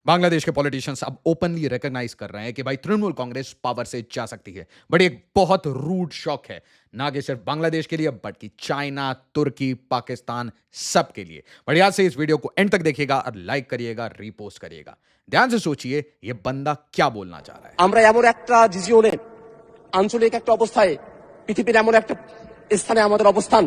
बांग्लादेश के पॉलिटिशियंस अब openly recognise कर रहे हैं कि भाई तृणमूल कांग्रेस पावर से जा सकती है, बट एक बहुत रूड शॉक है, ना कि सिर्फ बांग्लादेश के लिए बट कि चाइना, तुर्की, पाकिस्तान, सब के लिए। बढ़िया से इस वीडियो को एंड तक देखिएगा और लाइक करिएगा, रीपोस्ट करिएगा। ध्यान से सोचिए ये बंदा क्या बोलना चाह रहा है। আমরা এমন একটা রিজিয়নে আঞ্চলিক একটা অবস্থায় পৃথিবীর এমন একটা স্থানে আমাদের অবস্থান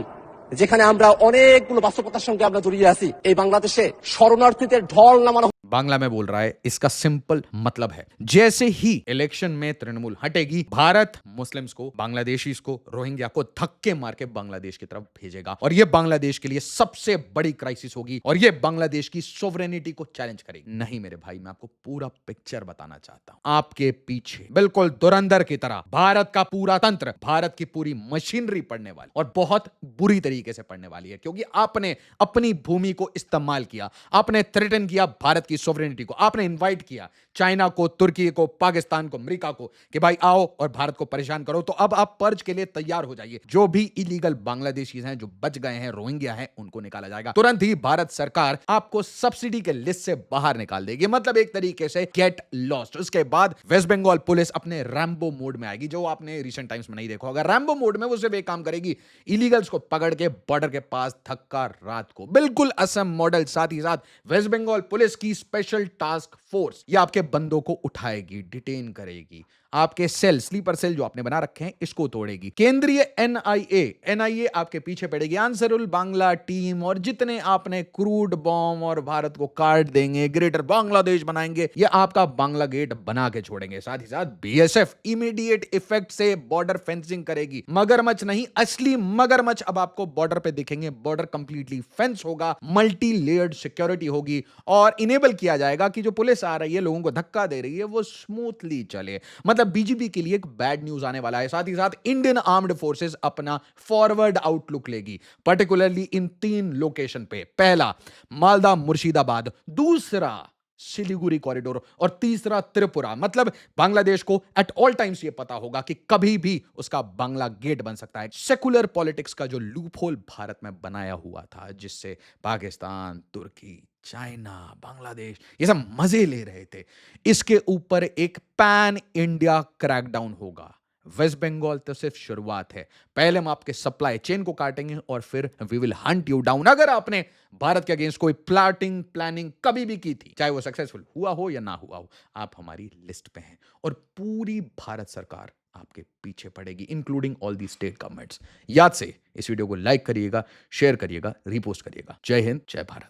যেখানে আমরা অনেকগুলো বাস্তবতার সঙ্গে আমরা জড়িয়ে আছি। এই বাংলাদেশে শরণার্থীদের ঢল নামানো बांग्ला में बोल रहा है, इसका सिंपल मतलब है जैसे ही इलेक्शन में तृणमूल हटेगी, भारत मुस्लिम्स को, बांग्लादेशीज को, रोहिंग्या को धक्के मार के बांग्लादेश की तरफ भेजेगा और यह बांग्लादेश के लिए सबसे बड़ी क्राइसिस होगी और यह बांग्लादेश की सोवरेनिटी को चैलेंज करेगी। नहीं मेरे भाई, मैं आपको पूरा पिक्चर बताना चाहता हूं। आपके पीछे बिल्कुल धुरंधर की तरह भारत का पूरा तंत्र, भारत की पूरी मशीनरी पड़ने वाली और बहुत बुरी तरीके से पड़ने वाली है, क्योंकि आपने अपनी भूमि को इस्तेमाल किया, आपने थ्रेटन किया भारत की सोवरेनिटी को, आपने इनवाइट किया चाइना को, तुर्की को, पाकिस्तान को, अमेरिका को कि भाई आओ और भारत को परेशान करो। तो अब आप पर्ज के लिए तैयार हो जाइए। जो भी इलीगल बांग्लादेशी हैं, जो बच गए हैं, रोहिंग्या हैं, उनको निकाला जाएगा। तुरंत ही भारत सरकार आपको सब्सिडी के लिस्ट से बाहर निकाल देगी, मतलब एक तरीके से गेट लॉस्ट। उसके बाद वेस्ट बंगाल पुलिस अपने रैम्बो मोड में आएगी, जो आपने रिसेंट टाइम्स में नहीं देखा होगा। रैम्बो मोड में वो सिर्फ एक काम करेगी, इलीगल्स को पकड़ के बॉर्डर के पास धक्का रात को, बिल्कुल असम मॉडल। साथ ही साथ वेस्ट बंगाल पुलिस की स्पेशल टास्क फोर्स ये आपके बंदों को उठाएगी, डिटेन करेगी, आपके सेल, स्लीपर सेल जो आपने बना रखे हैं, इसको तोड़ेगी। केंद्रीय एनआईए आपके पीछे पड़ेगी, आंसरुल बांग्ला टीम और जितने आपने क्रूड बॉम्ब और भारत को काट देंगे, ग्रेटर बांग्लादेश बनाएंगे, ये आपका बांग्ला गेट बना के छोड़ेंगे। साथ ही साथ बीएसएफ इमीडिएट इफेक्ट से बॉर्डर फेंसिंग करेगी। मगरमच्छ नहीं, असली मगरमच्छ अब आपको बॉर्डर पे दिखेंगे। बॉर्डर कंप्लीटली फेंस होगा, मल्टी लेयर्ड सिक्योरिटी होगी और इनेबल किया जाएगा कि जो पुलिस आ रही है, लोगों को धक्का दे रही है, वो स्मूथली चले। मतलब बीजेपी के लिए एक बैड न्यूज आने वाला है। साथ ही साथ इंडियन आर्म्ड फोर्सेस अपना फॉरवर्ड आउटलुक लेगी, पर्टिकुलरली इन 3 लोकेशन पे। पहला मालदा मुर्शिदाबाद, दूसरा सिलीगुड़ी कॉरिडोर और तीसरा त्रिपुरा। मतलब बांग्लादेश को एट ऑल टाइम्स ये पता होगा कि कभी भी उसका बांग्ला गेट बन सकता है। सेकुलर पॉलिटिक्स का जो लूप होल भारत में बनाया हुआ था, जिससे पाकिस्तान, तुर्की, चाइना, बांग्लादेश ये सब मजे ले रहे थे, इसके ऊपर एक पैन इंडिया क्रैकडाउन होगा। वेस्ट बंगाल तो सिर्फ शुरुआत है। पहले हम आपके सप्लाई चेन को काटेंगे और फिर we will hunt you down. अगर आपने भारत के अगेंस्ट कोई प्लानिंग कभी भी की थी, चाहे वो सक्सेसफुल हुआ हो या ना हुआ हो, आप हमारी लिस्ट पे हैं और पूरी भारत सरकार आपके पीछे पड़ेगी, including all the state governments. याद से इस वीडियो को लाइक करिएगा, शेयर करिएगा, रीपोस्ट करिएगा। जय हिंद, जय भारत।